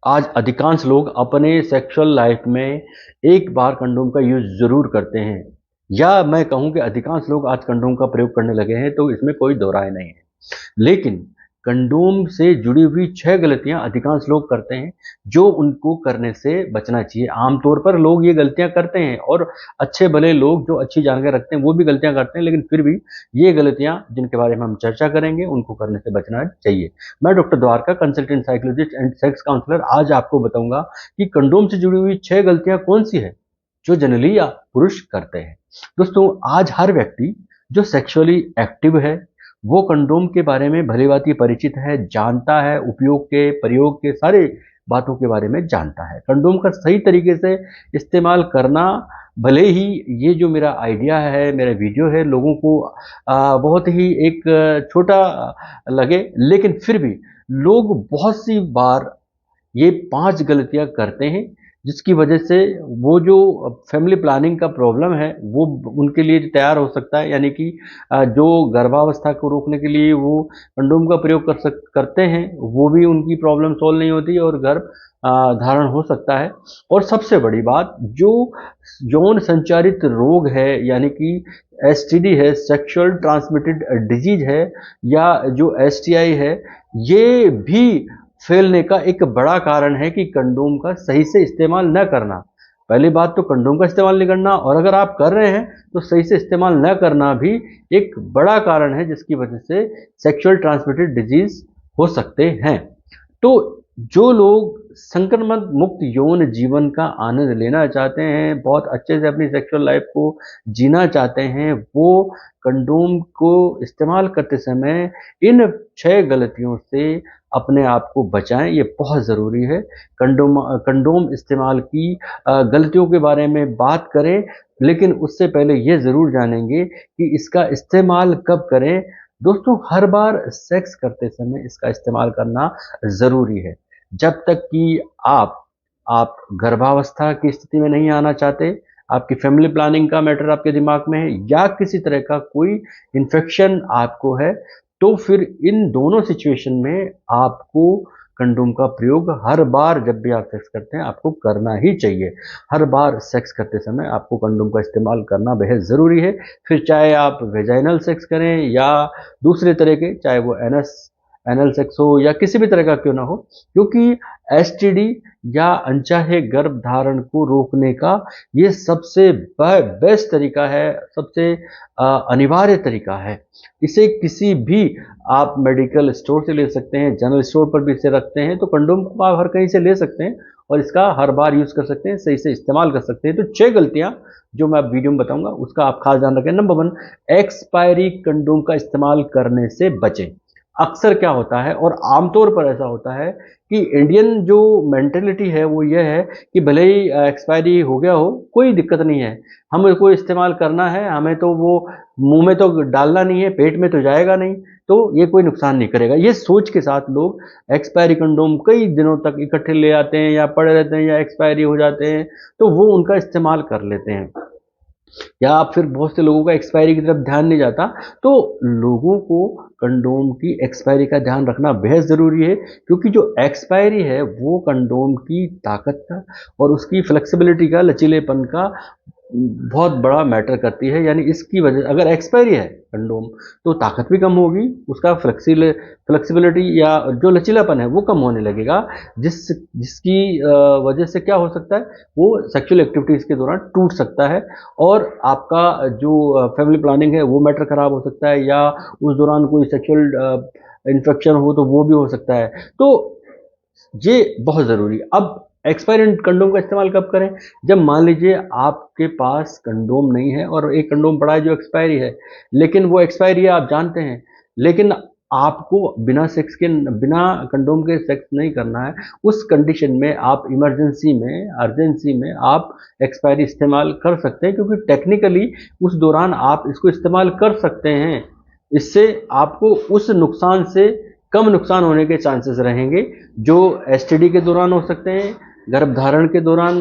आज अधिकांश लोग अपने सेक्सुअल लाइफ में एक बार कंडोम का यूज जरूर करते हैं, या मैं कहूं कि अधिकांश लोग आज कंडोम का प्रयोग करने लगे हैं, तो इसमें कोई दो राय नहीं है। लेकिन कंडोम से जुड़ी हुई 6 गलतियां अधिकांश लोग करते हैं, जो उनको करने से बचना चाहिए। आमतौर पर लोग ये गलतियां करते हैं, और अच्छे भले लोग जो अच्छी जानकारी रखते हैं वो भी गलतियां करते हैं, लेकिन फिर भी ये गलतियां जिनके बारे में हम चर्चा करेंगे उनको करने से बचना चाहिए। मैं doctor Dwarka, consultant psychologist and sex counsellor, आज आपको बताऊंगा कि कंडोम से जुड़ी हुई 6 गलतियां कौन सी है जो जनरली पुरुष करते हैं। दोस्तों, आज हर व्यक्ति जो सेक्सुअली एक्टिव है वो कंडोम के बारे में भली भांति परिचित है, जानता है, उपयोग के, प्रयोग के सारे बातों के बारे में जानता है। कंडोम का सही तरीके से इस्तेमाल करना, भले ही ये जो मेरा आइडिया है, मेरा वीडियो है, लोगों को बहुत ही एक छोटा लगे, लेकिन फिर भी लोग बहुत सी बार ये 5 गलतियां करते हैं, जिसकी वजह से वो जो फैमिली प्लानिंग का प्रॉब्लम है वो उनके लिए तैयार हो सकता है। यानी कि जो गर्भावस्था को रोकने के लिए वो कंडोम का प्रयोग करते हैं, वो भी उनकी प्रॉब्लम सॉल्व नहीं होती और गर्भ धारण हो सकता है। और सबसे बड़ी बात, जो यौन संचारित रोग है, यानी कि एसटीडी है, सेक्सुअल ट्रांसमिटेड डिजीज है, या जो एसटीआई है, ये भी फैलने का एक बड़ा कारण है कि कंडोम का सही से इस्तेमाल न करना। पहली बात तो कंडोम का इस्तेमाल नहीं करना, और अगर आप कर रहे हैं तो सही से इस्तेमाल न करना भी एक बड़ा कारण है, जिसकी वजह से सेक्सुअल ट्रांसमिटेड डिजीज हो सकते हैं। तो जो लोग संक्रमण मुक्त यौन जीवन का आनंद लेना चाहते हैं, बहुत अच्छे से अपनी सेक्सुअल लाइफ को जीना चाहते हैं, वो कंडोम को इस्तेमाल करते समय इन 6 गलतियों से अपने आप को बचाएं। ये बहुत ज़रूरी है। कंडोम इस्तेमाल की गलतियों के बारे में बात करें, लेकिन उससे पहले ये ज़रूर जानेंगे कि इसका इस्तेमाल कब करें। दोस्तों, हर बार सेक्स करते समय इसका इस्तेमाल करना ज़रूरी है। जब तक कि आप गर्भावस्था की स्थिति में नहीं आना चाहते, आपकी फैमिली प्लानिंग का मैटर आपके दिमाग में है, या किसी तरह का कोई इन्फेक्शन आपको है, तो फिर इन दोनों सिचुएशन में आपको कंडोम का प्रयोग हर बार जब भी आप सेक्स करते हैं आपको करना ही चाहिए। हर बार सेक्स करते समय आपको कंडोम का इस्तेमाल करना बेहद ज़रूरी है। फिर चाहे आप वेजाइनल सेक्स करें या दूसरे तरह के, चाहे वो एनल सेक्स हो या किसी भी तरह का क्यों ना हो, क्योंकि एसटीडी या अनचाहे गर्भ धारण को रोकने का ये सबसे बेस्ट तरीका है, सबसे अनिवार्य तरीका है। इसे किसी भी आप मेडिकल स्टोर से ले सकते हैं, जनरल स्टोर पर भी इसे रखते हैं, तो कंडोम को आप हर कहीं से ले सकते हैं और इसका हर बार यूज़ कर सकते हैं, सही से इस्तेमाल कर सकते हैं। तो 6 गलतियां जो मैं वीडियो में बताऊंगा उसका आप खास ध्यान रखें। नंबर 1, एक्सपायरी कंडोम का इस्तेमाल करने से बचें। अक्सर क्या होता है, और आमतौर पर ऐसा होता है, कि इंडियन जो मेंटेलिटी है वो ये है कि भले ही एक्सपायरी हो गया हो, कोई दिक्कत नहीं है, हमें को इस्तेमाल करना है, हमें तो वो मुंह में तो डालना नहीं है, पेट में तो जाएगा नहीं, तो ये कोई नुकसान नहीं करेगा। ये सोच के साथ लोग एक्सपायरी कंडोम कई दिनों तक इकट्ठे ले आते हैं, या पड़े रहते हैं, या एक्सपायरी हो जाते हैं, तो वो उनका इस्तेमाल कर लेते हैं। या फिर बहुत से लोगों का एक्सपायरी की तरफ ध्यान नहीं जाता। तो लोगों को कंडोम की एक्सपायरी का ध्यान रखना बेहद ज़रूरी है, क्योंकि जो एक्सपायरी है वो कंडोम की ताकत का और उसकी फ्लेक्सिबिलिटी का, लचीलेपन का बहुत बड़ा मैटर करती है। यानी इसकी वजह, अगर एक्सपायरी है कंडोम, तो ताकत भी कम होगी, उसका फ्लेक्सिबिलिटी या जो लचीलापन है वो कम होने लगेगा, जिसकी वजह से क्या हो सकता है, वो सेक्सुअल एक्टिविटीज़ के दौरान टूट सकता है, और आपका जो फैमिली प्लानिंग है वो मैटर खराब हो सकता है, या उस दौरान कोई सेक्सुअल इन्फेक्शन हो तो वो भी हो सकता है। तो ये बहुत ज़रूरी है। अब एक्सपायरी कंडोम का इस्तेमाल कब करें? जब मान लीजिए आपके पास कंडोम नहीं है और एक कंडोम पड़ा है जो एक्सपायरी है, लेकिन वो एक्सपायरी है आप जानते हैं, लेकिन आपको बिना कंडोम के सेक्स नहीं करना है। उस कंडीशन में आप अर्जेंसी में आप एक्सपायरी इस्तेमाल कर सकते हैं, क्योंकि टेक्निकली उस दौरान आप इसको इस्तेमाल कर सकते हैं। इससे आपको उस नुकसान से कम नुकसान होने के चांसेस रहेंगे, जो एसटीडी के दौरान हो सकते हैं, गर्भधारण के दौरान,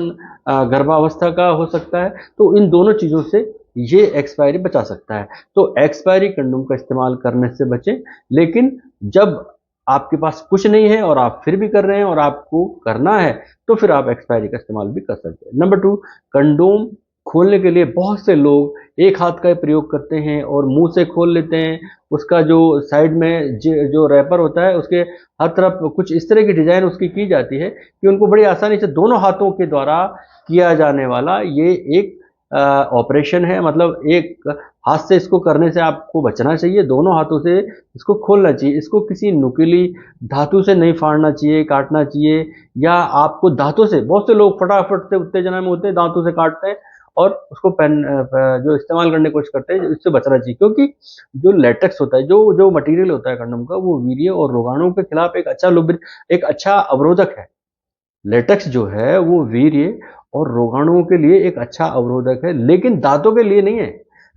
गर्भावस्था का हो सकता है। तो इन दोनों चीज़ों से ये एक्सपायरी बचा सकता है। तो एक्सपायरी कंडोम का इस्तेमाल करने से बचें, लेकिन जब आपके पास कुछ नहीं है और आप फिर भी कर रहे हैं और आपको करना है, तो फिर आप एक्सपायरी का इस्तेमाल भी कर सकते हैं। नंबर 2, कंडोम खोलने के लिए बहुत से लोग एक हाथ का प्रयोग करते हैं और मुंह से खोल लेते हैं। उसका जो साइड में जो रैपर होता है उसके हर तरफ कुछ इस तरह की डिजाइन उसकी की जाती है कि उनको बड़ी आसानी से दोनों हाथों के द्वारा किया जाने वाला ये एक ऑपरेशन है। मतलब एक हाथ से इसको करने से आपको बचना चाहिए, दोनों हाथों से इसको खोलना चाहिए। इसको किसी नुकीली धातु से नहीं फाड़ना चाहिए, काटना चाहिए, या आपको दांतों से, बहुत से लोग फटाफट से उत्तेजना में होते हैं दांतों से काटते हैं और उसको पेन जो इस्तेमाल करने की कोशिश करते हैं, इससे बचना चाहिए। क्योंकि जो लेटेक्स होता है, जो जो मटेरियल होता है कंडोम का, वो वीर्य और रोगाणुओं के खिलाफ एक अच्छा अवरोधक है। लेटेक्स जो है वो वीर्य और रोगाणुओं के लिए एक अच्छा अवरोधक है, लेकिन दांतों के लिए नहीं है।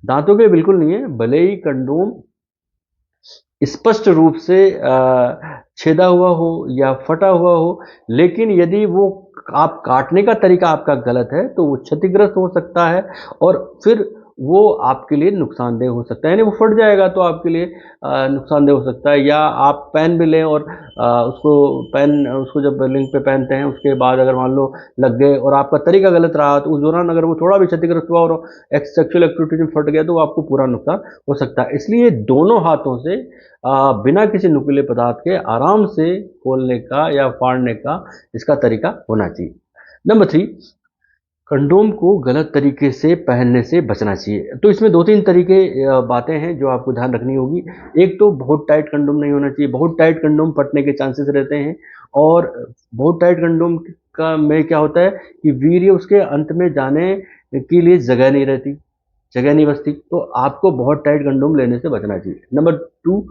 दांतों के बिल्कुल नहीं है। भले ही कंडोम स्पष्ट रूप से छेदा हुआ हो या फटा हुआ हो, लेकिन यदि वो आप काटने का तरीका आपका गलत है तो वो क्षतिग्रस्त हो सकता है और फिर वो आपके लिए नुकसानदेह हो सकता है। यानी वो फट जाएगा तो आपके लिए नुकसानदेह हो सकता है। या आप पेन भी लें और उसको जब लिंक पे पहनते हैं उसके बाद अगर मान लो लग गए और आपका तरीका गलत रहा, तो उस दौरान अगर वो थोड़ा भी क्षतिग्रस्त हुआ और सेक्सुअल एक्टिविटी में फट गया तो आपको पूरा नुकसान हो सकता है। इसलिए दोनों हाथों से बिना किसी नुकीले पदार्थ के आराम से खोलने का या फाड़ने का इसका तरीका होना चाहिए। नंबर 3, कंडोम को गलत तरीके से पहनने से बचना चाहिए। तो इसमें 2-3 तरीके बातें हैं जो आपको ध्यान रखनी होगी। एक तो बहुत टाइट कंडोम नहीं होना चाहिए। बहुत टाइट कंडोम फटने के चांसेस रहते हैं और बहुत टाइट कंडोम का में क्या होता है कि वीर्य उसके अंत में जाने के लिए जगह नहीं बचती। तो आपको बहुत टाइट कंडोम लेने से बचना चाहिए। नंबर 2,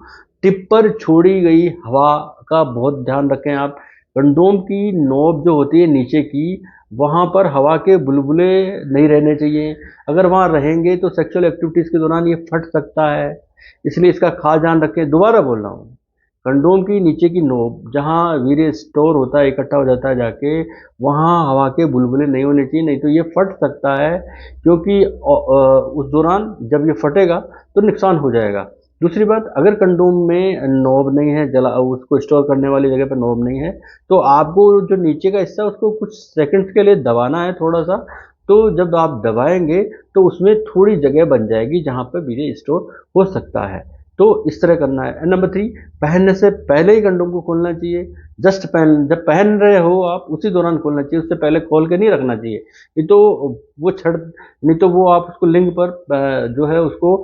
टिप पर छोड़ी गई हवा का बहुत ध्यान रखें आप। कंडोम की नोब जो होती है नीचे की, वहाँ पर हवा के बुलबुले नहीं रहने चाहिए। अगर वहाँ रहेंगे तो सेक्सुअल एक्टिविटीज़ के दौरान ये फट सकता है, इसलिए इसका खास ध्यान रखें। दोबारा बोल रहा हूँ, कंडोम की नीचे की नोब जहाँ वीर्य स्टोर होता है, इकट्ठा हो जाता है जाके, वहाँ हवा के बुलबुले नहीं होने चाहिए, नहीं तो ये फट सकता है। क्योंकि उस दौरान जब ये फटेगा तो नुकसान हो जाएगा। दूसरी बात, अगर कंडोम में नोब नहीं है, जला उसको स्टोर करने वाली जगह पर नोब नहीं है, तो आपको जो नीचे का हिस्सा है उसको कुछ सेकंड्स के लिए दबाना है थोड़ा सा। तो जब आप दबाएंगे तो उसमें थोड़ी जगह बन जाएगी जहाँ पर वीर्य स्टोर हो सकता है। तो इस तरह करना है। नंबर 3, पहनने से पहले ही कंडोम को खोलना चाहिए। जब पहन रहे हो आप उसी दौरान खोलना चाहिए, उससे पहले खोल के नहीं रखना चाहिए। नहीं तो वो छड़ नहीं तो वो आप उसको लिंग पर जो है उसको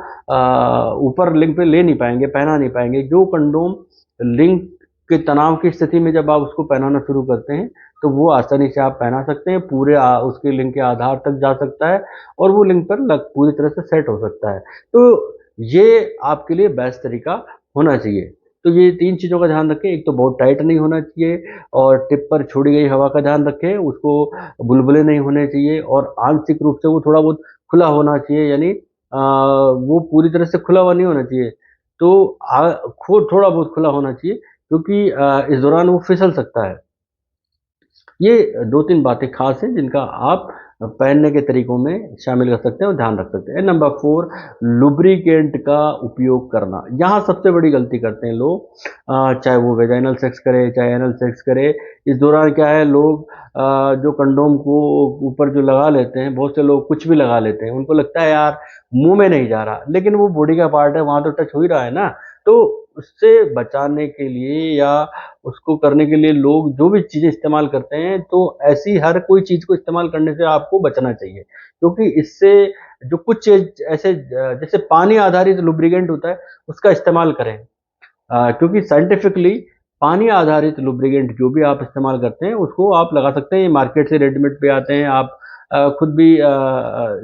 ऊपर लिंग पे ले नहीं पाएंगे, पहना नहीं पाएंगे। जो कंडोम लिंग के तनाव की स्थिति में जब आप उसको पहनाना शुरू करते हैं तो वो आसानी से आप पहना सकते हैं, पूरे उसके लिंग के आधार तक जा सकता है और वो लिंग पर पूरी तरह से सेट हो सकता है। तो ये आपके लिए बेस्ट तरीका होना चाहिए। तो ये 3 चीज़ों का ध्यान रखें। एक तो बहुत टाइट नहीं होना चाहिए और टिप पर छोड़ी गई हवा का ध्यान रखें, उसको बुलबुले नहीं होने चाहिए और आंशिक रूप से वो थोड़ा बहुत खुला होना चाहिए। यानी वो पूरी तरह से खुला हुआ नहीं होना चाहिए। तो थोड़ा बहुत खुला होना चाहिए, क्योंकि इस दौरान वो फिसल सकता है। ये 2-3 बातें खास हैं जिनका आप पहनने के तरीकों में शामिल कर सकते हैं और ध्यान रख सकते हैं। नंबर 4, लुब्रिकेंट का उपयोग करना। यहाँ सबसे बड़ी गलती करते हैं लोग, चाहे वो वेजाइनल सेक्स करे चाहे एनल सेक्स करे। इस दौरान क्या है, लोग जो कंडोम को ऊपर जो लगा लेते हैं, बहुत से लोग कुछ भी लगा लेते हैं, उनको लगता है यार मुंह में नहीं जा रहा, लेकिन वो बॉडी का पार्ट है, वहां तो टच हो ही रहा है ना। तो उससे बचाने के लिए या उसको करने के लिए लोग जो भी चीज़ें इस्तेमाल करते हैं, तो ऐसी हर कोई चीज़ को इस्तेमाल करने से आपको बचना चाहिए। क्योंकि इससे जो कुछ चीज ऐसे जैसे पानी आधारित लुब्रिकेंट होता है उसका इस्तेमाल करें। क्योंकि साइंटिफिकली पानी आधारित लुब्रिकेंट जो भी आप इस्तेमाल करते हैं उसको आप लगा सकते हैं। ये मार्केट से रेडीमेड पे आते हैं, आप खुद भी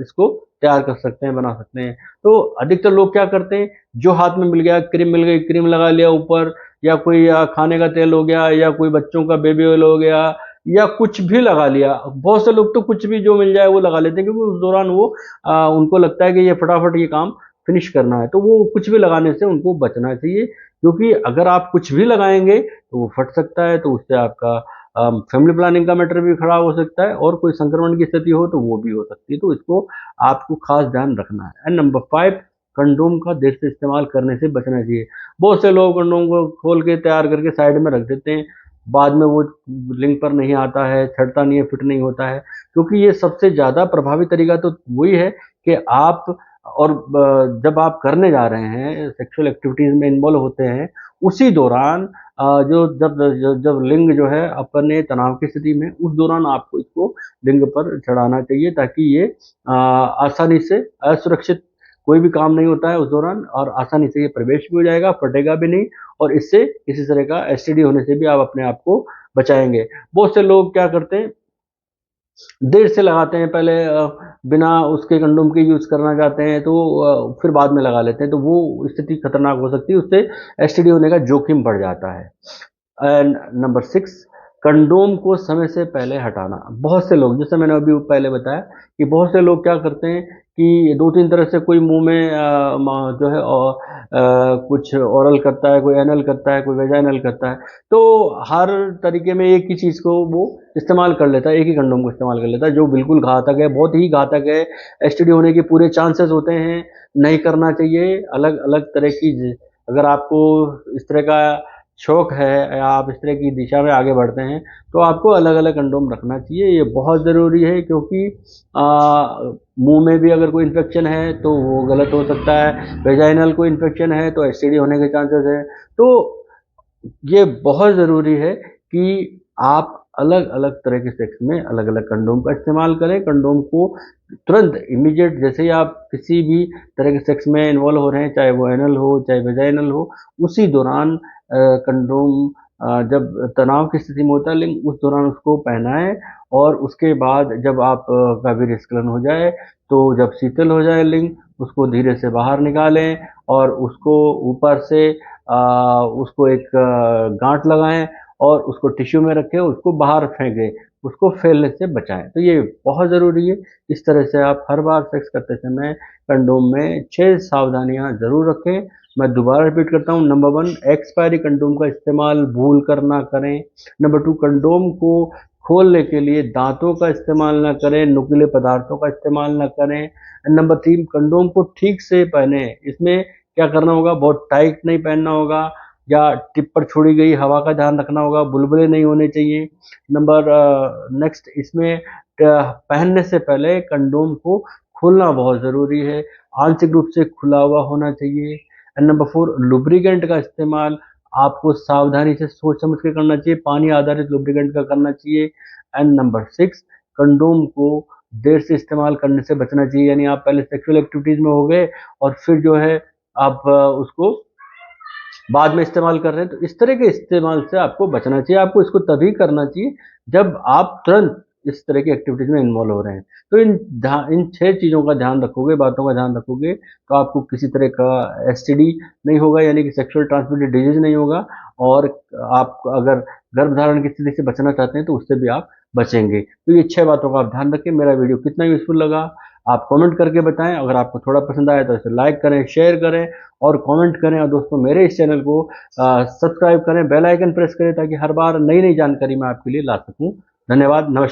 इसको तैयार कर सकते हैं, बना सकते हैं। तो अधिकतर लोग क्या करते हैं, जो हाथ में मिल गया, क्रीम मिल गई, क्रीम लगा लिया ऊपर, या कोई खाने का तेल हो गया, या कोई बच्चों का बेबी ऑयल हो गया, या कुछ भी लगा लिया। बहुत से लोग तो कुछ भी जो मिल जाए वो लगा लेते हैं, क्योंकि उस दौरान वो उनको लगता है कि ये फटाफट ये काम फिनिश करना है। तो वो कुछ भी लगाने से उनको बचना चाहिए, क्योंकि अगर आप कुछ भी लगाएंगे तो वो फट सकता है, तो उससे आपका फैमिली प्लानिंग का मैटर भी खराब हो सकता है और कोई संक्रमण की स्थिति हो तो वो भी हो सकती है। तो इसको आपको खास ध्यान रखना है। एंड नंबर 5, कंडोम का देर से इस्तेमाल करने से बचना चाहिए। बहुत से लोग कंडोम को खोल के तैयार करके साइड में रख देते हैं, बाद में वो लिंग पर नहीं आता है, छड़ता नहीं है, फिट नहीं होता है। क्योंकि ये सबसे ज़्यादा प्रभावी तरीका तो वही है कि आप और जब आप करने जा रहे हैं, सेक्सुअल एक्टिविटीज़ में इन्वॉल्व होते हैं, उसी दौरान जो जब लिंग जो है अपने तनाव की स्थिति में, उस दौरान आपको इसको लिंग पर चढ़ाना चाहिए, ताकि ये आसानी से असुरक्षित कोई भी काम नहीं होता है उस दौरान, और आसानी से ये प्रवेश भी हो जाएगा, फटेगा भी नहीं, और इससे किसी तरह का एसटीडी होने से भी आप अपने आप को बचाएंगे। बहुत से लोग क्या करते हैं, देर से लगाते हैं, पहले बिना उसके कंडोम के यूज़ करना चाहते हैं, तो फिर बाद में लगा लेते हैं, तो वो स्थिति खतरनाक हो सकती है, उससे एसटीडी होने का जोखिम बढ़ जाता है। एंड नंबर 6, कंडोम को समय से पहले हटाना। बहुत से लोग, जैसे मैंने अभी पहले बताया कि बहुत से लोग क्या करते हैं कि 2-3 तरह से कोई मुंह में जो है कुछ ओरल करता है, कोई एनल करता है, कोई वेजाइनल करता है, तो हर तरीके में एक ही चीज़ को वो इस्तेमाल कर लेता है, एक ही कंडोम को इस्तेमाल कर लेता है, जो बिल्कुल घातक है, बहुत ही घातक है। एसटीडी होने के पूरे चांसेस होते हैं, नहीं करना चाहिए। अलग अलग तरह की, अगर आपको इस तरह का शौक है या आप इस तरह की दिशा में आगे बढ़ते हैं, तो आपको अलग अलग कंडोम रखना चाहिए। ये बहुत ज़रूरी है, क्योंकि मुंह में भी अगर कोई इन्फेक्शन है तो वो गलत हो सकता है, वेजाइनल कोई इन्फेक्शन है तो एसटीडी होने के चांसेस हैं। तो ये बहुत ज़रूरी है कि आप अलग अलग तरह के सेक्स में अलग अलग कंडोम का इस्तेमाल करें। कंडोम को तुरंत इमीडिएट, जैसे ही आप किसी भी तरह के सेक्स में इन्वॉल्व हो रहे हैं, चाहे वो एनल हो चाहे वेजाइनल हो, उसी दौरान कंडोम जब तनाव की स्थिति में होता है लिंग, उस दौरान उसको पहनाएं, और उसके बाद जब आप का वीर्यस्खलन हो जाए, तो जब शीतल हो जाए लिंग, उसको धीरे से बाहर निकालें, और उसको ऊपर से उसको एक गांठ लगाएं, और उसको टिश्यू में रखें, उसको बाहर फेंकें, उसको फैलने से बचाएं। तो ये बहुत ज़रूरी है। इस तरह से आप हर बार सेक्स करते समय कंडोम में 6 सावधानियां ज़रूर रखें। मैं दोबारा रिपीट करता हूँ। नंबर 1, एक्सपायरी कंडोम का इस्तेमाल भूल कर ना करें। नंबर 2, कंडोम को खोलने के लिए दांतों का इस्तेमाल ना करें, नुकीले पदार्थों का इस्तेमाल ना करें। नंबर 3, कंडोम को ठीक से पहने। इसमें क्या करना होगा, बहुत टाइट नहीं पहनना होगा, या टिप पर छोड़ी गई हवा का ध्यान रखना होगा, बुलबुले नहीं होने चाहिए। नेक्स्ट, इसमें पहनने से पहले कंडोम को खोलना बहुत ज़रूरी है, आंशिक रूप से खुला हुआ होना चाहिए। एंड नंबर 4, लुब्रिकेंट का इस्तेमाल आपको सावधानी से सोच समझ के करना चाहिए, पानी आधारित लुब्रिकेंट का करना चाहिए। एंड नंबर 6, कंडोम को देर से इस्तेमाल करने से बचना चाहिए, यानी आप पहले सेक्सुअल एक्टिविटीज़ में हो गए और फिर जो है आप उसको बाद में इस्तेमाल कर रहे हैं, तो इस तरह के इस्तेमाल से आपको बचना चाहिए। आपको इसको तभी करना चाहिए जब आप तुरंत इस तरह की एक्टिविटीज़ में इन्वॉल्व हो रहे हैं। तो इन 6 चीज़ों का ध्यान रखोगे, बातों का ध्यान रखोगे, तो आपको किसी तरह का एसटीडी नहीं होगा, यानी कि सेक्सुअल ट्रांसमिटेड डिजीज नहीं होगा, और आप अगर गर्भधारण की स्थिति से बचना चाहते हैं तो उससे भी आप बचेंगे। तो ये 6 बातों का आप ध्यान रखें। मेरा वीडियो कितना यूज़फुल लगा आप कमेंट करके बताएं। अगर आपको थोड़ा पसंद आया तो इसे लाइक करें, शेयर करें और कमेंट करें, और दोस्तों मेरे इस चैनल को सब्सक्राइब करें, बेल आइकन प्रेस करें, ताकि हर बार नई नई जानकारी मैं आपके लिए ला सकूं। धन्यवाद, नमस्कार।